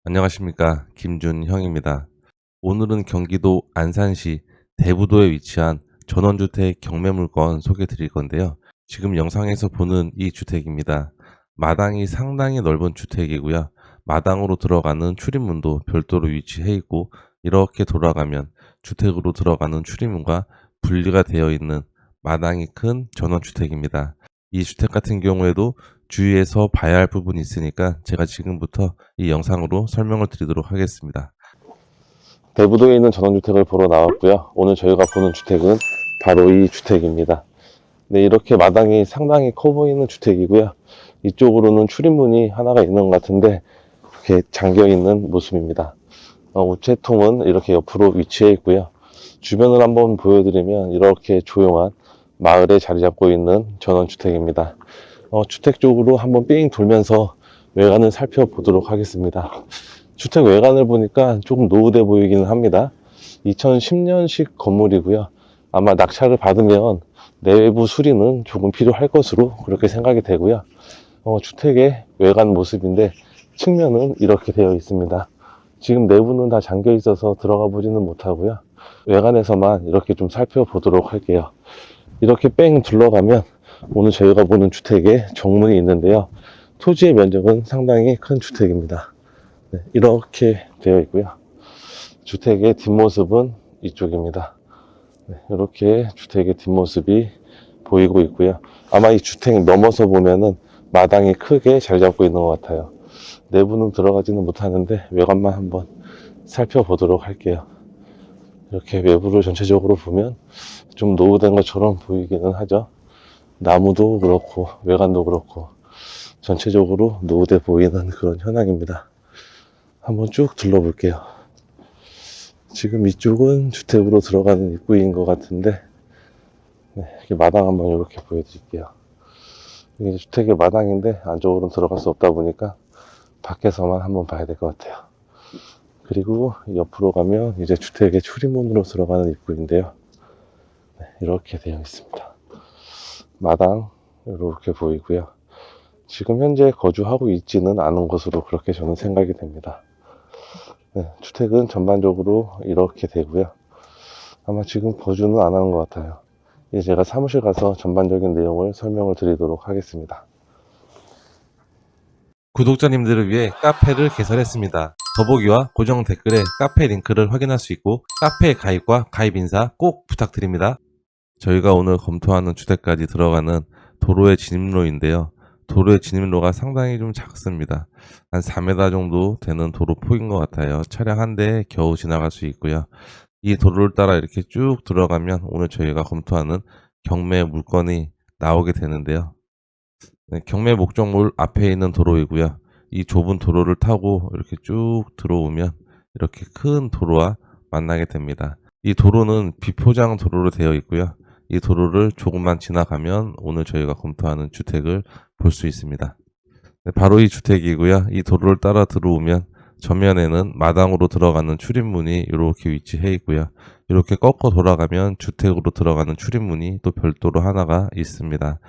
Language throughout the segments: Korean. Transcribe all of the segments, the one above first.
안녕하십니까, 김준형입니다. 오늘은 경기도 안산시 대부도에 위치한 전원주택 경매물건 소개해 드릴 건데요. 지금 영상에서 보는 이 주택입니다. 마당이 상당히 넓은 주택이고요. 마당으로 들어가는 출입문도 별도로 위치해 있고, 이렇게 돌아가면 주택으로 들어가는 출입문과 분리가 되어 있는 마당이 큰 전원주택입니다. 이 주택 같은 경우에도 주의해서 봐야 할 부분이 있으니까 제가 지금부터 이 영상으로 설명을 드리도록 하겠습니다. 대부도에 있는 전원주택을 보러 나왔고요. 오늘 저희가 보는 주택은 바로 이 주택입니다. 네, 이렇게 마당이 상당히 커 보이는 주택이고요. 이쪽으로는 출입문이 하나가 있는 것 같은데 이렇게 잠겨 있는 모습입니다. 우체통은 이렇게 옆으로 위치해 있고요. 주변을 한번 보여드리면 이렇게 조용한 마을에 자리 잡고 있는 전원주택입니다. 주택 쪽으로 한번 삥 돌면서 외관을 살펴보도록 하겠습니다. 주택 외관을 보니까 조금 노후돼 보이기는 합니다. 2010년식 건물이고요. 아마 낙찰을 받으면 내부 수리는 조금 필요할 것으로 그렇게 생각이 되고요. 주택의 외관 모습인데 측면은 이렇게 되어 있습니다. 지금 내부는 다 잠겨 있어서 들어가 보지는 못하고요. 외관에서만 이렇게 좀 살펴보도록 할게요. 이렇게 뺑 둘러가면 오늘 저희가 보는 주택에 정문이 있는데요. 토지의 면적은 상당히 큰 주택입니다. 네, 이렇게 되어 있고요. 주택의 뒷모습은 이쪽입니다. 네, 이렇게 주택의 뒷모습이 보이고 있고요. 아마 이 주택 넘어서 보면은 마당이 크게 잘 잡고 있는 것 같아요. 내부는 들어가지는 못하는데 외관만 한번 살펴보도록 할게요. 이렇게 외부를 전체적으로 보면 좀 노후된 것처럼 보이기는 하죠. 나무도 그렇고 외관도 그렇고 전체적으로 노후돼 보이는 그런 현황입니다. 한번 쭉 둘러볼게요. 지금 이쪽은 주택으로 들어가는 입구인 것 같은데, 네, 이렇게 마당 한번 이렇게 보여드릴게요. 이게 주택의 마당인데 안쪽으로는 들어갈 수 없다 보니까 밖에서만 한번 봐야 될 것 같아요. 그리고 옆으로 가면 이제 주택의 출입문으로 들어가는 입구인데요. 네, 이렇게 되어 있습니다. 마당 이렇게 보이고요. 지금 현재 거주하고 있지는 않은 것으로 그렇게 저는 생각이 됩니다. 네, 주택은 전반적으로 이렇게 되고요. 아마 지금 거주는 안 하는 것 같아요. 이제 제가 사무실 가서 전반적인 내용을 설명을 드리도록 하겠습니다. 구독자님들을 위해 카페를 개설했습니다. 더보기와 고정 댓글에 카페 링크를 확인할 수 있고 카페 가입과 가입 인사 꼭 부탁드립니다. 저희가 오늘 검토하는 주택까지 들어가는 도로의 진입로인데요. 도로의 진입로가 상당히 좀 작습니다. 한 4m 정도 되는 도로 폭인 것 같아요. 차량 한 대에 겨우 지나갈 수 있고요. 이 도로를 따라 이렇게 쭉 들어가면 오늘 저희가 검토하는 경매 물건이 나오게 되는데요. 네, 경매 목적물 앞에 있는 도로이고요. 이 좁은 도로를 타고 이렇게 쭉 들어오면 이렇게 큰 도로와 만나게 됩니다. 이 도로는 비포장 도로로 되어 있고요. 이 도로를 조금만 지나가면 오늘 저희가 검토하는 주택을 볼 수 있습니다. 네, 바로 이 주택이고요. 이 도로를 따라 들어오면 전면에는 마당으로 들어가는 출입문이 이렇게 위치해 있고요. 이렇게 꺾어 돌아가면 주택으로 들어가는 출입문이 또 별도로 하나가 있습니다.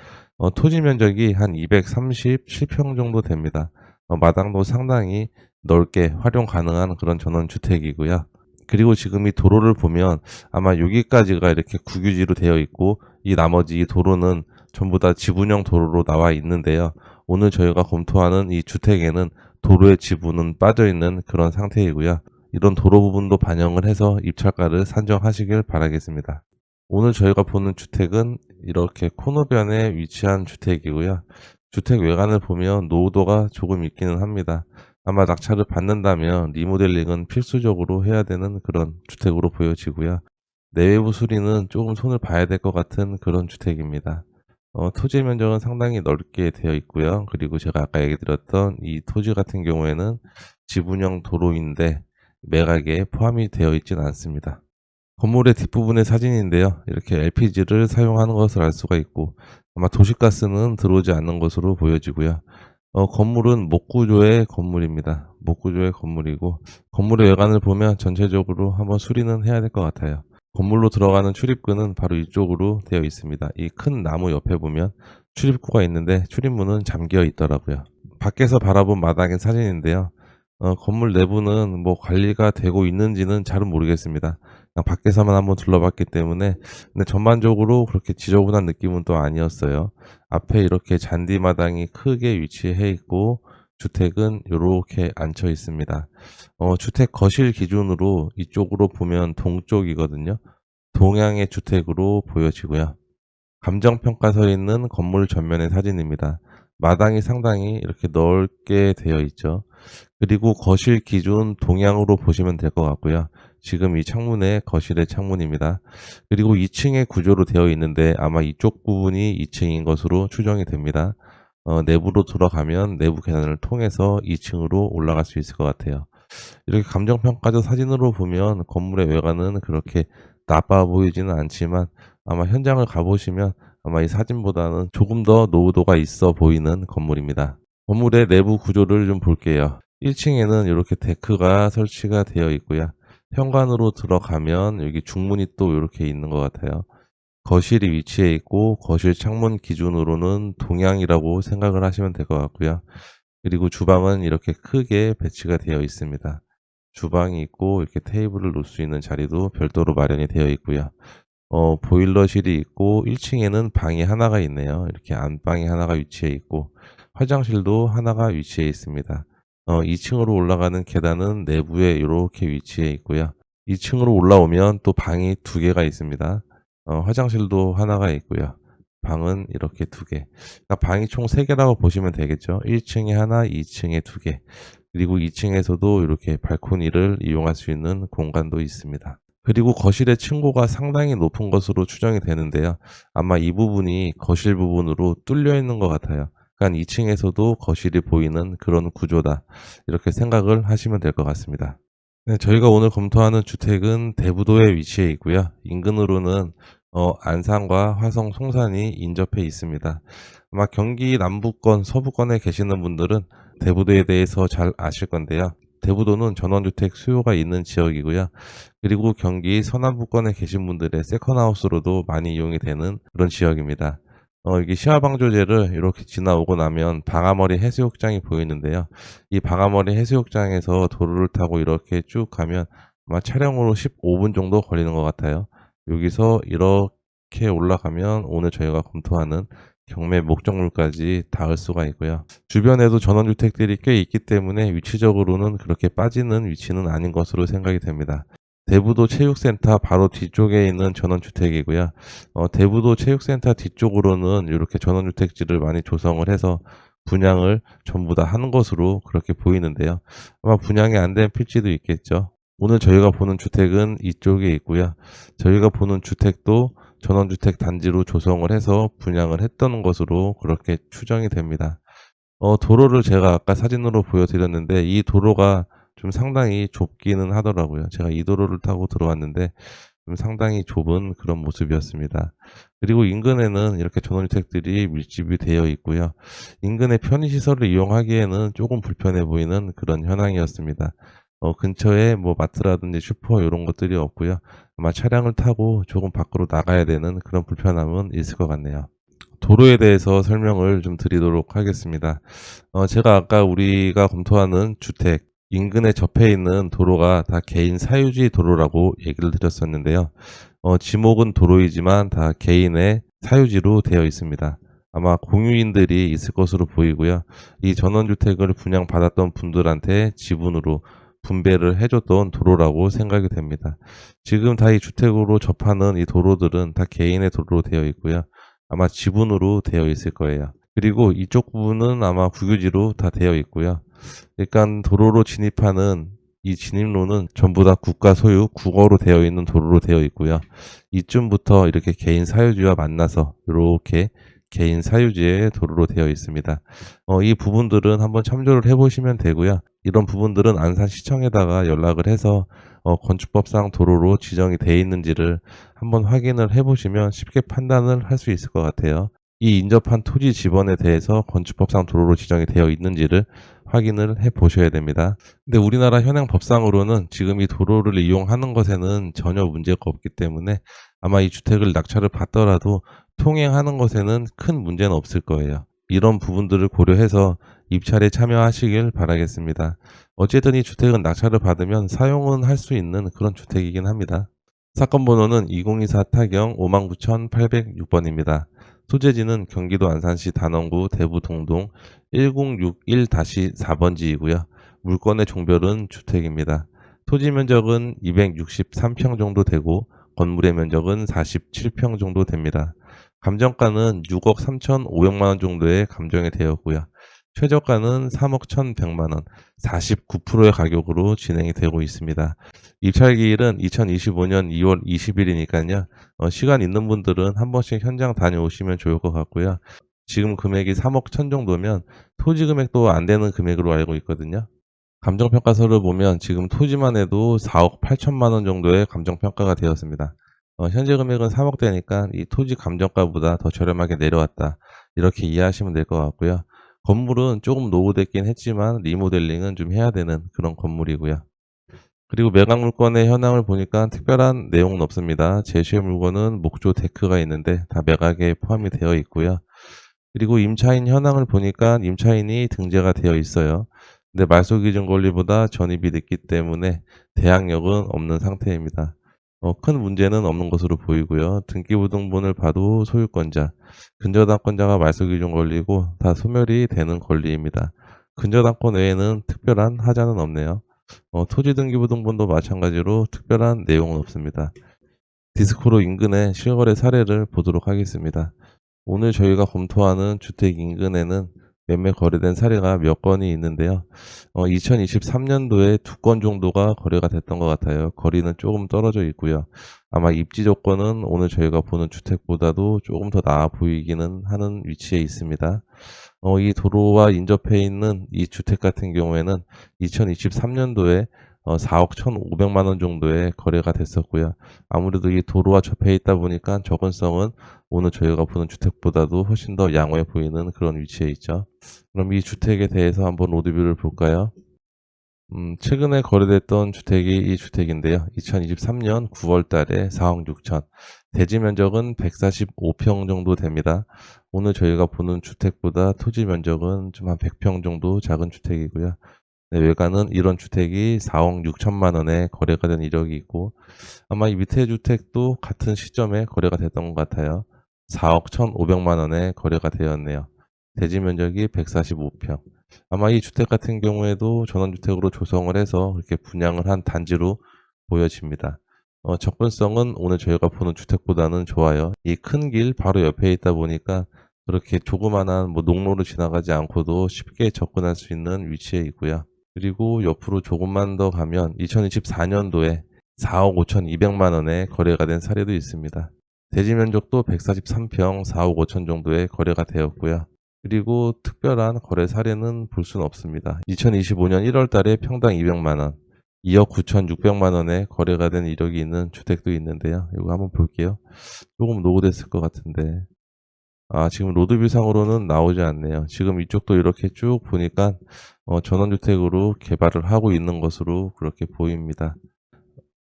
토지 면적이 한 237평 정도 됩니다. 마당도 상당히 넓게 활용 가능한 그런 전원주택이고요. 그리고 지금 이 도로를 보면 아마 여기까지가 이렇게 국유지로 되어 있고 이 나머지 이 도로는 전부 다 지분형 도로로 나와 있는데요. 오늘 저희가 검토하는 이 주택에는 도로의 지분은 빠져 있는 그런 상태이고요. 이런 도로 부분도 반영을 해서 입찰가를 산정하시길 바라겠습니다. 오늘 저희가 보는 주택은 이렇게 코너변에 위치한 주택이고요. 주택 외관을 보면 노후도가 조금 있기는 합니다. 아마 낙찰을 받는다면 리모델링은 필수적으로 해야 되는 그런 주택으로 보여지고요. 내외부 수리는 조금 손을 봐야 될 것 같은 그런 주택입니다. 토지 면적은 상당히 넓게 되어 있고요. 그리고 제가 아까 얘기 드렸던 이 토지 같은 경우에는 지분형 도로인데 매각에 포함이 되어 있지는 않습니다. 건물의 뒷부분의 사진인데요. 이렇게 LPG를 사용하는 것을 알 수가 있고 아마 도시가스는 들어오지 않는 것으로 보여지고요. 건물은 목구조의 건물입니다. 목구조의 건물이고 건물의 외관을 보면 전체적으로 한번 수리는 해야 될 것 같아요. 건물로 들어가는 출입구는 바로 이쪽으로 되어 있습니다. 이 큰 나무 옆에 보면 출입구가 있는데 출입문은 잠겨 있더라고요. 밖에서 바라본 마당의 사진인데요. 건물 내부는 뭐 관리가 되고 있는지는 잘은 모르겠습니다. 그냥 밖에서만 한번 둘러봤기 때문에. 근데 전반적으로 그렇게 지저분한 느낌은 또 아니었어요. 앞에 이렇게 잔디마당이 크게 위치해 있고 주택은 요렇게 앉혀 있습니다. 주택 거실 기준으로 이쪽으로 보면 동쪽이거든요. 동향의 주택으로 보여지고요. 감정평가서에 있는 건물 전면의 사진입니다. 마당이 상당히 이렇게 넓게 되어 있죠. 그리고 거실 기준 동향으로 보시면 될 것 같고요. 지금 이 창문의 거실의 창문입니다. 그리고 2층의 구조로 되어 있는데 아마 이쪽 부분이 2층인 것으로 추정이 됩니다. 내부로 들어가면 내부 계단을 통해서 2층으로 올라갈 수 있을 것 같아요. 이렇게 감정평가적 사진으로 보면 건물의 외관은 그렇게 나빠 보이지는 않지만 아마 현장을 가보시면 아마 이 사진보다는 조금 더 노후도가 있어 보이는 건물입니다. 건물의 내부 구조를 좀 볼게요. 1층에는 이렇게 데크가 설치가 되어 있고요. 현관으로 들어가면 여기 중문이 또 이렇게 있는 것 같아요. 거실이 위치해 있고 거실 창문 기준으로는 동향이라고 생각을 하시면 될 것 같고요. 그리고 주방은 이렇게 크게 배치가 되어 있습니다. 주방이 있고 이렇게 테이블을 놓을 수 있는 자리도 별도로 마련이 되어 있고요. 보일러실이 있고 1층에는 방이 하나가 있네요. 이렇게 안방이 하나가 위치해 있고 화장실도 하나가 위치해 있습니다. 2층으로 올라가는 계단은 내부에 이렇게 위치해 있고요. 2층으로 올라오면 또 방이 두 개가 있습니다. 화장실도 하나가 있고요. 방은 이렇게 두 개. 그러니까 방이 총 3개라고 보시면 되겠죠. 1층에 하나, 2층에 두 개. 그리고 2층에서도 이렇게 발코니를 이용할 수 있는 공간도 있습니다. 그리고 거실의 층고가 상당히 높은 것으로 추정이 되는데요. 아마 이 부분이 거실 부분으로 뚫려 있는 것 같아요. 그러니까 2층에서도 거실이 보이는 그런 구조다. 이렇게 생각을 하시면 될 것 같습니다. 네, 저희가 오늘 검토하는 주택은 대부도에 위치해 있고요. 인근으로는 안산과 화성, 송산이 인접해 있습니다. 아마 경기 남부권, 서부권에 계시는 분들은 대부도에 대해서 잘 아실 건데요. 대부도는 전원주택 수요가 있는 지역이고요. 그리고 경기 서남부권에 계신 분들의 세컨하우스로도 많이 이용이 되는 그런 지역입니다. 이게 시화방조제를 이렇게 지나오고 나면 방아머리 해수욕장이 보이는데요. 이 방아머리 해수욕장에서 도로를 타고 이렇게 쭉 가면 아마 차량으로 15분 정도 걸리는 것 같아요. 여기서 이렇게 올라가면 오늘 저희가 검토하는 경매 목적물까지 닿을 수가 있고요. 주변에도 전원주택들이 꽤 있기 때문에 위치적으로는 그렇게 빠지는 위치는 아닌 것으로 생각이 됩니다. 대부도 체육센터 바로 뒤쪽에 있는 전원주택이고요. 대부도 체육센터 뒤쪽으로는 이렇게 전원주택지를 많이 조성을 해서 분양을 전부 다 하는 것으로 그렇게 보이는데요. 아마 분양이 안 된 필지도 있겠죠. 오늘 저희가 보는 주택은 이쪽에 있고요. 저희가 보는 주택도 전원주택 단지로 조성을 해서 분양을 했던 것으로 그렇게 추정이 됩니다. 도로를 제가 아까 사진으로 보여드렸는데 이 도로가 좀 상당히 좁기는 하더라고요. 제가 이 도로를 타고 들어왔는데 좀 상당히 좁은 그런 모습이었습니다. 그리고 인근에는 이렇게 전원주택들이 밀집이 되어 있고요. 인근의 편의시설을 이용하기에는 조금 불편해 보이는 그런 현황이었습니다. 근처에 뭐 마트라든지 슈퍼 이런 것들이 없고요. 아마 차량을 타고 조금 밖으로 나가야 되는 그런 불편함은 있을 것 같네요. 도로에 대해서 설명을 좀 드리도록 하겠습니다. 제가 아까 우리가 검토하는 주택 인근에 접해 있는 도로가 다 개인 사유지 도로라고 얘기를 드렸었는데요. 지목은 도로이지만 다 개인의 사유지로 되어 있습니다. 아마 공유인들이 있을 것으로 보이고요. 이 전원주택을 분양받았던 분들한테 지분으로 분배를 해줬던 도로라고 생각이 됩니다. 지금 다 이 주택으로 접하는 이 도로들은 다 개인의 도로로 되어 있고요. 아마 지분으로 되어 있을 거예요. 그리고 이쪽 부분은 아마 국유지로 다 되어 있고요. 그러니까 도로로 진입하는 이 진입로는 전부 다 국가 소유 국어로 되어 있는 도로로 되어 있고요. 이쯤부터 이렇게 개인 사유지와 만나서 이렇게 개인 사유지의 도로로 되어 있습니다. 이 부분들은 한번 참조를 해보시면 되고요. 이런 부분들은 안산시청에다가 연락을 해서 건축법상 도로로 지정이 되어 있는지를 한번 확인을 해보시면 쉽게 판단을 할 수 있을 것 같아요. 이 인접한 토지 지번에 대해서 건축법상 도로로 지정이 되어 있는지를 확인을 해 보셔야 됩니다. 근데 우리나라 현행 법상으로는 지금 이 도로를 이용하는 것에는 전혀 문제가 없기 때문에 아마 이 주택을 낙찰을 받더라도 통행하는 것에는 큰 문제는 없을 거예요. 이런 부분들을 고려해서 입찰에 참여하시길 바라겠습니다. 어쨌든 이 주택은 낙찰을 받으면 사용은 할 수 있는 그런 주택이긴 합니다. 사건 번호는 2024 타경 59,806번입니다. 소재지는 경기도 안산시 단원구 대부동동 1061-4번지이고요. 물건의 종별은 주택입니다. 토지 면적은 263평 정도 되고 건물의 면적은 47평 정도 됩니다. 감정가는 6억 3,500만 원 정도에 감정이 되었고요. 최저가는 3억 1,100만 원, 49%의 가격으로 진행이 되고 있습니다. 입찰 기일은 2025년 2월 20일이니까요. 시간 있는 분들은 한 번씩 현장 다녀오시면 좋을 것 같고요. 지금 금액이 3억 1천 정도면 토지 금액도 안 되는 금액으로 알고 있거든요. 감정평가서를 보면 지금 토지만 해도 4억 8천만 원 정도의 감정평가가 되었습니다. 현재 금액은 3억대니까 이 토지 감정가보다 더 저렴하게 내려왔다. 이렇게 이해하시면 될 것 같고요. 건물은 조금 노후됐긴 했지만 리모델링은 좀 해야 되는 그런 건물이고요. 그리고 매각 물건의 현황을 보니까 특별한 내용은 없습니다. 제시의 물건은 목조 데크가 있는데 다 매각에 포함이 되어 있고요. 그리고 임차인 현황을 보니까 임차인이 등재가 되어 있어요. 근데 말소 기준 권리보다 전입이 늦기 때문에 대항력은 없는 상태입니다. 큰 문제는 없는 것으로 보이고요. 등기부등본을 봐도 소유권자, 근저당권자가 말소 기준 권리고 다 소멸이 되는 권리입니다. 근저당권 외에는 특별한 하자는 없네요. 토지 등기부등본도 마찬가지로 특별한 내용은 없습니다. 디스코로 인근의 실거래 사례를 보도록 하겠습니다. 오늘 저희가 검토하는 주택 인근에는 매매 거래된 사례가 몇 건이 있는데요. 2023년도에 2건 정도가 거래가 됐던 것 같아요. 거리는 조금 떨어져 있고요. 아마 입지 조건은 오늘 저희가 보는 주택보다도 조금 더 나아 보이기는 하는 위치에 있습니다. 이 도로와 인접해 있는 이 주택 같은 경우에는 2023년도에 4억 1,500만 원 정도의 거래가 됐었고요. 아무래도 이 도로와 접해 있다 보니까 접근성은 오늘 저희가 보는 주택보다도 훨씬 더 양호해 보이는 그런 위치에 있죠. 그럼 이 주택에 대해서 한번 로드뷰를 볼까요? 최근에 거래됐던 주택이 이 주택인데요. 2023년 9월 달에 4억 6천. 대지 면적은 145평 정도 됩니다. 오늘 저희가 보는 주택보다 토지 면적은 좀 한 100평 정도 작은 주택이고요. 네, 외관은 이런 주택이 4억 6천만 원에 거래가 된 이력이 있고 아마 이 밑에 주택도 같은 시점에 거래가 됐던 것 같아요. 4억 1,500만 원에 거래가 되었네요. 대지 면적이 145평. 아마 이 주택 같은 경우에도 전원주택으로 조성을 해서 이렇게 분양을 한 단지로 보여집니다. 접근성은 오늘 저희가 보는 주택보다는 좋아요. 이 큰 길 바로 옆에 있다 보니까 그렇게 조그만한 농로를 지나가지 않고도 쉽게 접근할 수 있는 위치에 있고요. 그리고 옆으로 조금만 더 가면 2024년도에 4억 5,200만 원에 거래가 된 사례도 있습니다. 대지 면적도 143평 4억 5천 정도에 거래가 되었고요. 그리고 특별한 거래 사례는 볼 수는 없습니다. 2025년 1월 달에 평당 200만 원, 2억 9,600만 원에 거래가 된 이력이 있는 주택도 있는데요. 이거 한번 볼게요. 조금 노후됐을 것 같은데. 지금 로드뷰상으로는 나오지 않네요. 지금 이쪽도 이렇게 쭉 보니까 전원주택으로 개발을 하고 있는 것으로 그렇게 보입니다.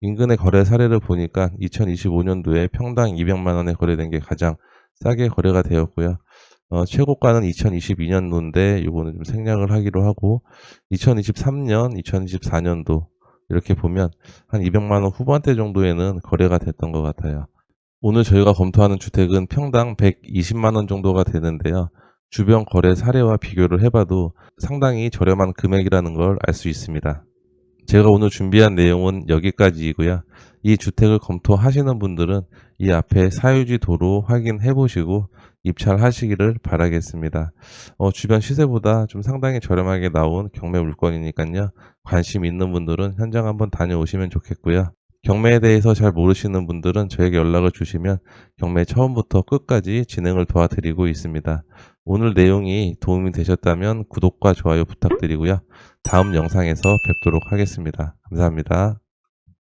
인근의 거래 사례를 보니까 2025년도에 평당 200만 원에 거래된 게 가장 싸게 거래가 되었고요. 최고가는 2022년도인데 이거는 좀 생략을 하기로 하고 2023년, 2024년도 이렇게 보면 한 200만 원 후반대 정도에는 거래가 됐던 것 같아요. 오늘 저희가 검토하는 주택은 평당 120만 원 정도가 되는데요. 주변 거래 사례와 비교를 해봐도 상당히 저렴한 금액이라는 걸 알 수 있습니다. 제가 오늘 준비한 내용은 여기까지이고요. 이 주택을 검토하시는 분들은 이 앞에 사유지 도로 확인해 보시고 입찰하시기를 바라겠습니다. 주변 시세보다 좀 상당히 저렴하게 나온 경매 물건이니까요. 관심 있는 분들은 현장 한번 다녀오시면 좋겠고요. 경매에 대해서 잘 모르시는 분들은 저에게 연락을 주시면 경매 처음부터 끝까지 진행을 도와드리고 있습니다. 오늘 내용이 도움이 되셨다면 구독과 좋아요 부탁드리고요. 다음 영상에서 뵙도록 하겠습니다. 감사합니다.